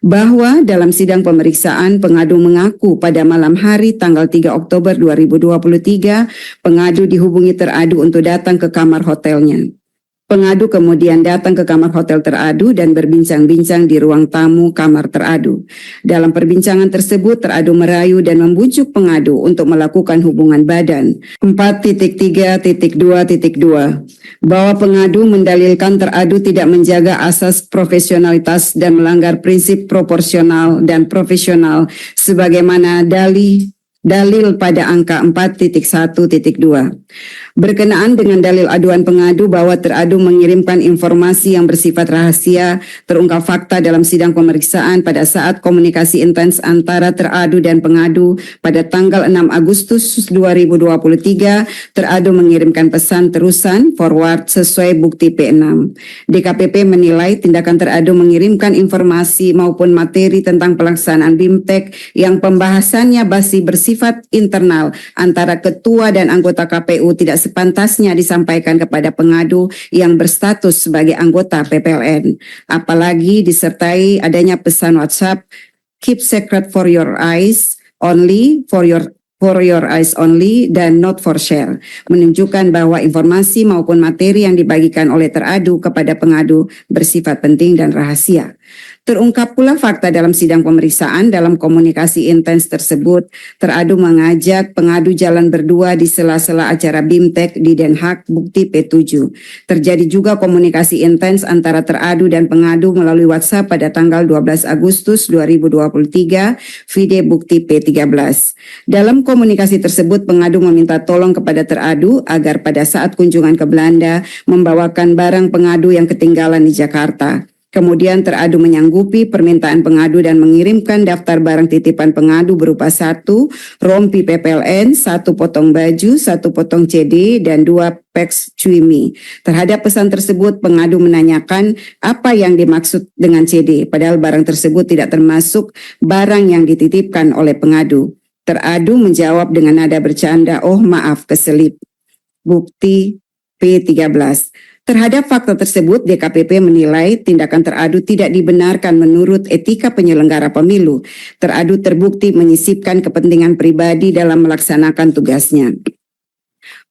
bahwa dalam sidang pemeriksaan pengadu mengaku pada malam hari tanggal 3 Oktober 2023 pengadu dihubungi teradu untuk datang ke kamar hotelnya. Pengadu kemudian datang ke kamar hotel teradu dan berbincang-bincang di ruang tamu kamar teradu. Dalam perbincangan tersebut teradu merayu dan membujuk pengadu untuk melakukan hubungan badan. 4.3.2.2 bahwa pengadu mendalilkan teradu tidak menjaga asas profesionalitas dan melanggar prinsip proporsional dan profesional sebagaimana dalil pada angka 4.1.2. Berkenaan dengan dalil aduan pengadu bahwa teradu mengirimkan informasi yang bersifat rahasia, terungkap fakta dalam sidang pemeriksaan pada saat komunikasi intens antara teradu dan pengadu pada tanggal 6 Agustus 2023, teradu mengirimkan pesan terusan forward sesuai bukti P6. DKPP menilai tindakan teradu mengirimkan informasi maupun materi tentang pelaksanaan BIMTEK yang pembahasannya masih bersifat internal antara ketua dan anggota KPU tidak sepantasnya disampaikan kepada pengadu yang berstatus sebagai anggota PPLN, apalagi disertai adanya pesan WhatsApp keep secret for your eyes only, for your eyes only dan not for share, menunjukkan bahwa informasi maupun materi yang dibagikan oleh teradu kepada pengadu bersifat penting dan rahasia. Terungkap pula fakta dalam sidang pemeriksaan dalam komunikasi intens tersebut, teradu mengajak pengadu jalan berdua di sela-sela acara BIMTEK di Den Haag bukti P7. Terjadi juga komunikasi intens antara teradu dan pengadu melalui WhatsApp pada tanggal 12 Agustus 2023, vide bukti P13. Dalam komunikasi tersebut, pengadu meminta tolong kepada teradu agar pada saat kunjungan ke Belanda membawakan barang pengadu yang ketinggalan di Jakarta. Kemudian teradu menyanggupi permintaan pengadu dan mengirimkan daftar barang titipan pengadu berupa 1 rompi PPLN, 1 potong baju, 1 potong CD, dan 2 peks cuimi. Terhadap pesan tersebut, pengadu menanyakan apa yang dimaksud dengan CD, padahal barang tersebut tidak termasuk barang yang dititipkan oleh pengadu. Teradu menjawab dengan nada bercanda, "Oh maaf, keselip." Bukti P13. Terhadap fakta tersebut, DKPP menilai tindakan teradu tidak dibenarkan menurut etika penyelenggara pemilu. Teradu terbukti menyisipkan kepentingan pribadi dalam melaksanakan tugasnya.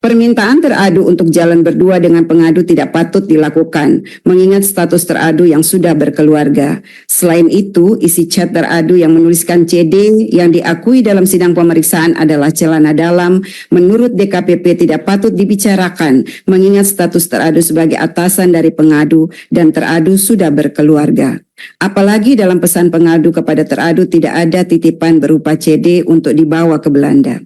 Permintaan teradu untuk jalan berdua dengan pengadu tidak patut dilakukan, mengingat status teradu yang sudah berkeluarga. Selain itu, isi chat teradu yang menuliskan CD yang diakui dalam sidang pemeriksaan adalah celana dalam, menurut DKPP tidak patut dibicarakan, mengingat status teradu sebagai atasan dari pengadu dan teradu sudah berkeluarga. Apalagi dalam pesan pengadu kepada teradu tidak ada titipan berupa CD untuk dibawa ke Belanda.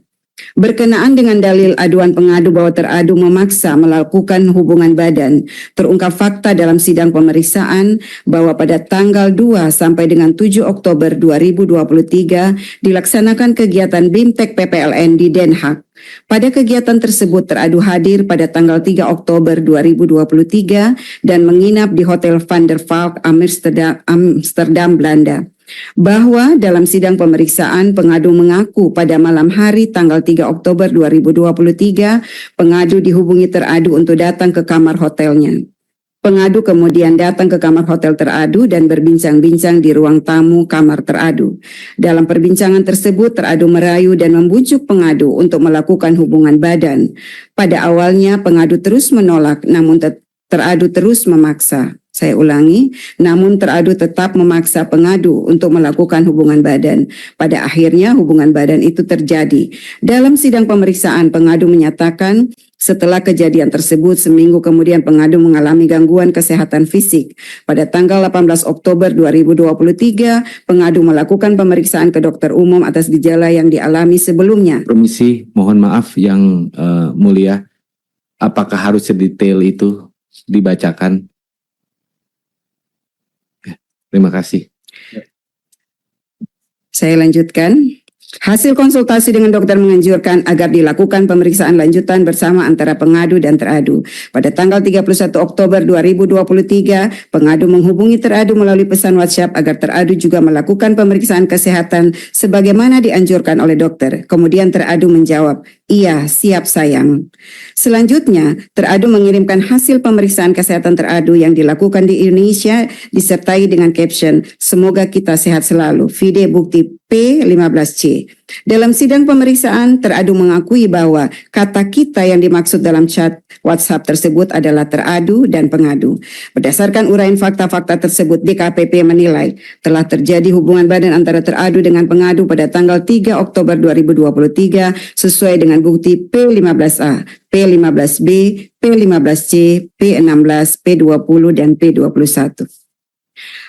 Berkenaan dengan dalil aduan pengadu bahwa teradu memaksa melakukan hubungan badan, terungkap fakta dalam sidang pemeriksaan bahwa pada tanggal 2 sampai dengan 7 Oktober 2023 dilaksanakan kegiatan BIMTEK PPLN di Den Haag. Pada kegiatan tersebut teradu hadir pada tanggal 3 Oktober 2023 dan menginap di Hotel Van der Valk Amsterdam, Belanda. Bahwa dalam sidang pemeriksaan pengadu mengaku pada malam hari tanggal 3 Oktober 2023 pengadu dihubungi teradu untuk datang ke kamar hotelnya. Pengadu kemudian datang ke kamar hotel teradu dan berbincang-bincang di ruang tamu kamar teradu. Dalam perbincangan tersebut teradu merayu dan membujuk pengadu untuk melakukan hubungan badan. Pada awalnya pengadu terus menolak, namun teradu terus memaksa. Saya ulangi, namun teradu tetap memaksa pengadu untuk melakukan hubungan badan. Pada akhirnya hubungan badan itu terjadi. Dalam sidang pemeriksaan, pengadu menyatakan setelah kejadian tersebut seminggu kemudian pengadu mengalami gangguan kesehatan fisik. Pada tanggal 18 Oktober 2023, pengadu melakukan pemeriksaan ke dokter umum atas gejala yang dialami sebelumnya. Permisi, mohon maaf yang mulia, apakah harus sedetail itu dibacakan? Terima kasih. Saya lanjutkan. Hasil konsultasi dengan dokter menganjurkan agar dilakukan pemeriksaan lanjutan bersama antara pengadu dan teradu. Pada tanggal 31 Oktober 2023, pengadu menghubungi teradu melalui pesan WhatsApp agar teradu juga melakukan pemeriksaan kesehatan sebagaimana dianjurkan oleh dokter. Kemudian teradu menjawab, Iya, siap sayang. Selanjutnya, teradu mengirimkan hasil pemeriksaan kesehatan teradu yang dilakukan di Indonesia disertai dengan caption, "Semoga kita sehat selalu." Vide bukti P15C. Dalam sidang pemeriksaan, teradu mengakui bahwa kata kita yang dimaksud dalam chat WhatsApp tersebut adalah teradu dan pengadu. Berdasarkan uraian fakta-fakta tersebut, DKPP menilai telah terjadi hubungan badan antara teradu dengan pengadu pada tanggal 3 Oktober 2023 sesuai dengan bukti P15A, P15B, P15C, P16, P20, dan P21.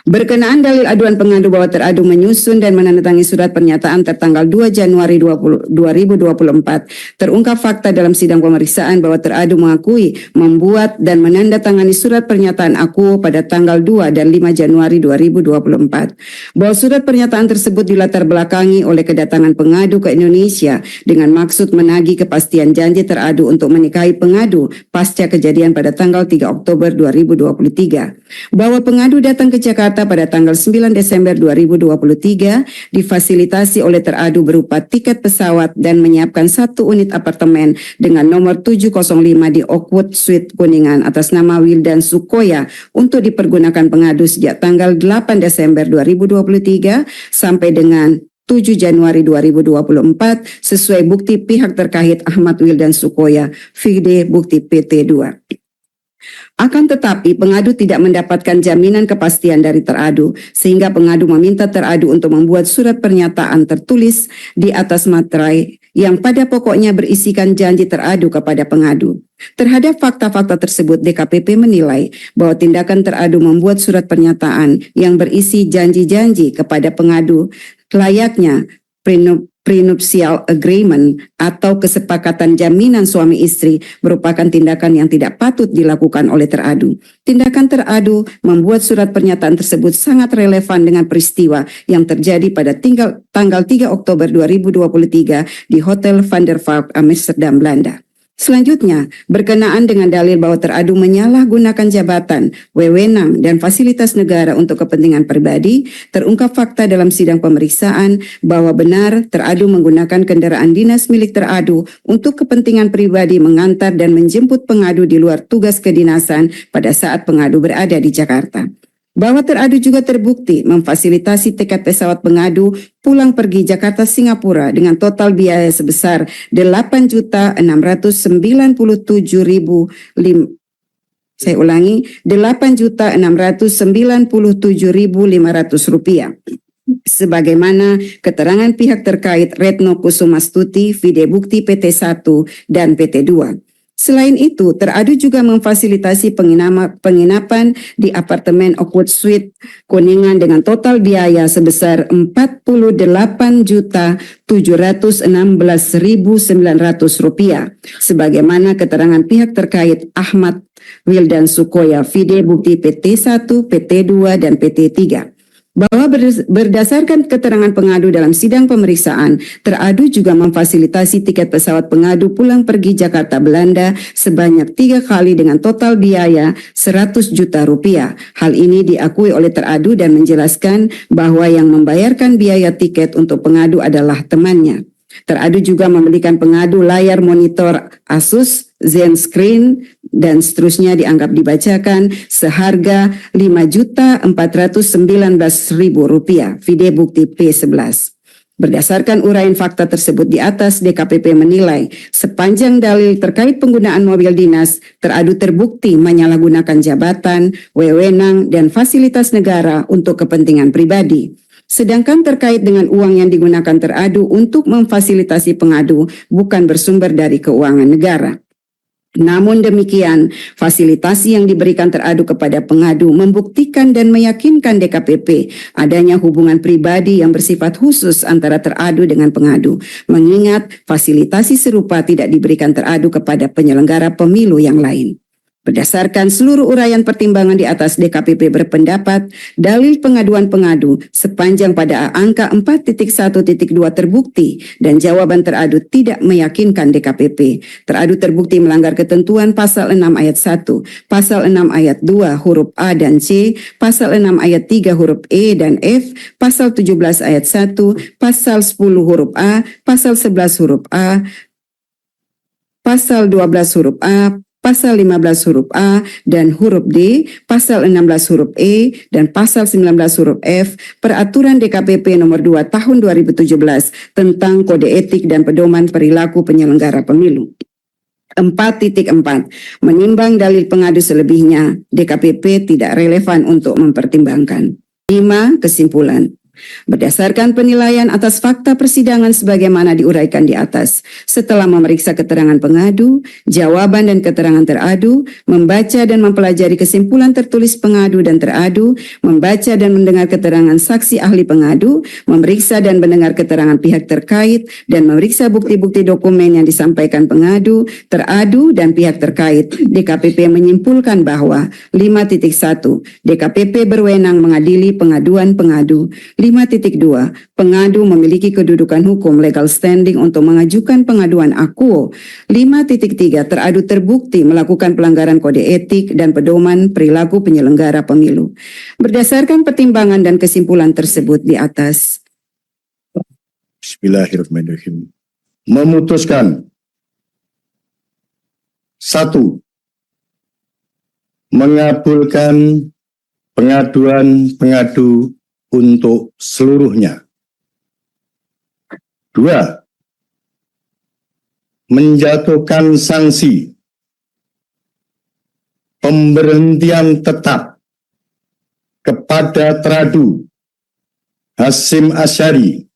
Berkenaan dalil aduan pengadu bahwa teradu menyusun dan menandatangani surat pernyataan tertanggal 2 Januari 2024, terungkap fakta dalam sidang pemeriksaan bahwa teradu mengakui membuat dan menandatangani surat pernyataan akuo pada tanggal 2 dan 5 Januari 2024. Bahwa surat pernyataan tersebut dilatar belakangi oleh kedatangan pengadu ke Indonesia dengan maksud menagih kepastian janji teradu untuk menikahi pengadu pasca kejadian pada tanggal 3 Oktober 2023. Bahwa pengadu datang ke Jakarta pada tanggal 9 Desember 2023 difasilitasi oleh teradu berupa tiket pesawat dan menyiapkan 1 unit apartemen dengan nomor 705 di Oakwood Suite Kuningan atas nama Wildan Sukoya untuk dipergunakan pengadu sejak tanggal 8 Desember 2023 sampai dengan 7 Januari 2024 sesuai bukti pihak terkait Ahmad Wildan Sukoya, vide bukti PT2. Akan tetapi pengadu tidak mendapatkan jaminan kepastian dari teradu sehingga pengadu meminta teradu untuk membuat surat pernyataan tertulis di atas materai yang pada pokoknya berisikan janji teradu kepada pengadu. Terhadap fakta-fakta tersebut, DKPP menilai bahwa tindakan teradu membuat surat pernyataan yang berisi janji-janji kepada pengadu layaknya prenuptial agreement atau kesepakatan jaminan suami istri merupakan tindakan yang tidak patut dilakukan oleh teradu. Tindakan teradu membuat surat pernyataan tersebut sangat relevan dengan peristiwa yang terjadi pada tanggal 3 Oktober 2023 di Hotel Van der Valk, Amsterdam, Belanda. Selanjutnya, berkenaan dengan dalil bahwa teradu menyalahgunakan jabatan, wewenang, dan fasilitas negara untuk kepentingan pribadi, terungkap fakta dalam sidang pemeriksaan bahwa benar teradu menggunakan kendaraan dinas milik teradu untuk kepentingan pribadi mengantar dan menjemput pengadu di luar tugas kedinasan pada saat pengadu berada di Jakarta. Bahwa teradu juga terbukti memfasilitasi tiket pesawat pengadu pulang pergi Jakarta Singapura dengan total biaya sebesar 8.697.500 rupiah. Sebagaimana keterangan pihak terkait Retno Kusumastuti, vide bukti PT1 dan PT2. Selain itu, teradu juga memfasilitasi penginapan di apartemen Oakwood Suite Kuningan dengan total biaya sebesar Rp48.716.900 sebagaimana keterangan pihak terkait Ahmad Wildan Sukoya, vide bukti PT1, PT2, dan PT3. Bahwa berdasarkan keterangan pengadu dalam sidang pemeriksaan, teradu juga memfasilitasi tiket pesawat pengadu pulang pergi Jakarta Belanda sebanyak 3 kali dengan total biaya 100 juta rupiah. Hal ini diakui oleh teradu dan menjelaskan bahwa yang membayarkan biaya tiket untuk pengadu adalah temannya. Teradu juga membelikan pengadu layar monitor Asus, Zen Screen, dan seterusnya dianggap dibacakan seharga Rp5.419.000, vide bukti P11. Berdasarkan uraian fakta tersebut di atas, DKPP menilai sepanjang dalil terkait penggunaan mobil dinas, teradu terbukti menyalahgunakan jabatan, wewenang, dan fasilitas negara untuk kepentingan pribadi. Sedangkan terkait dengan uang yang digunakan teradu untuk memfasilitasi pengadu bukan bersumber dari keuangan negara. Namun demikian, fasilitasi yang diberikan teradu kepada pengadu membuktikan dan meyakinkan DKPP adanya hubungan pribadi yang bersifat khusus antara teradu dengan pengadu, mengingat fasilitasi serupa tidak diberikan teradu kepada penyelenggara pemilu yang lain. Berdasarkan seluruh uraian pertimbangan di atas, DKPP berpendapat dalil pengaduan pengadu sepanjang pada angka 4.1.2 terbukti dan jawaban teradu tidak meyakinkan DKPP. Teradu terbukti melanggar ketentuan pasal 6 ayat 1, pasal 6 ayat 2 huruf A dan C, pasal 6 ayat 3 huruf E dan F, pasal 17 ayat 1, pasal 10 huruf A, pasal 11 huruf A, pasal 12 huruf A, pasal 15 huruf A dan huruf D, pasal 16 huruf E, dan pasal 19 huruf F, Peraturan DKPP nomor 2 tahun 2017 tentang Kode Etik dan Pedoman Perilaku Penyelenggara Pemilu. 4.4. Menimbang dalil pengadu selebihnya, DKPP tidak relevan untuk mempertimbangkan. 5. Kesimpulan. Berdasarkan penilaian atas fakta persidangan sebagaimana diuraikan di atas, setelah memeriksa keterangan pengadu, jawaban dan keterangan teradu, membaca dan mempelajari kesimpulan tertulis pengadu dan teradu, membaca dan mendengar keterangan saksi ahli pengadu, memeriksa dan mendengar keterangan pihak terkait, dan memeriksa bukti-bukti dokumen yang disampaikan pengadu, teradu, dan pihak terkait, DKPP menyimpulkan bahwa 5.1. DKPP berwenang mengadili pengaduan pengadu. 5.2. Pengadu memiliki kedudukan hukum legal standing untuk mengajukan pengaduan akuo. 5.3. Teradu terbukti melakukan pelanggaran kode etik dan pedoman perilaku penyelenggara pemilu. Berdasarkan pertimbangan dan kesimpulan tersebut di atas. Bismillahirrahmanirrahim. Memutuskan. 1. Mengabulkan pengaduan pengadu untuk seluruhnya. 2. Menjatuhkan sanksi pemberhentian tetap kepada teradu Hasyim Asyari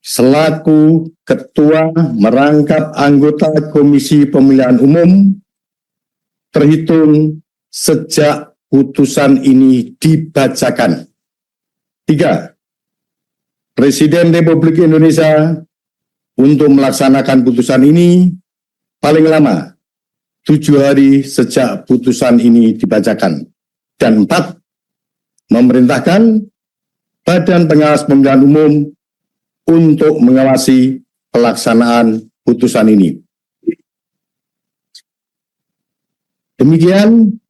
selaku Ketua Merangkap Anggota Komisi Pemilihan Umum terhitung sejak putusan ini dibacakan. 3. Presiden Republik Indonesia untuk melaksanakan putusan ini paling lama 7 hari sejak putusan ini dibacakan. Dan 4. Memerintahkan Badan Pengawas Pemilihan Umum untuk mengawasi pelaksanaan putusan ini. Demikian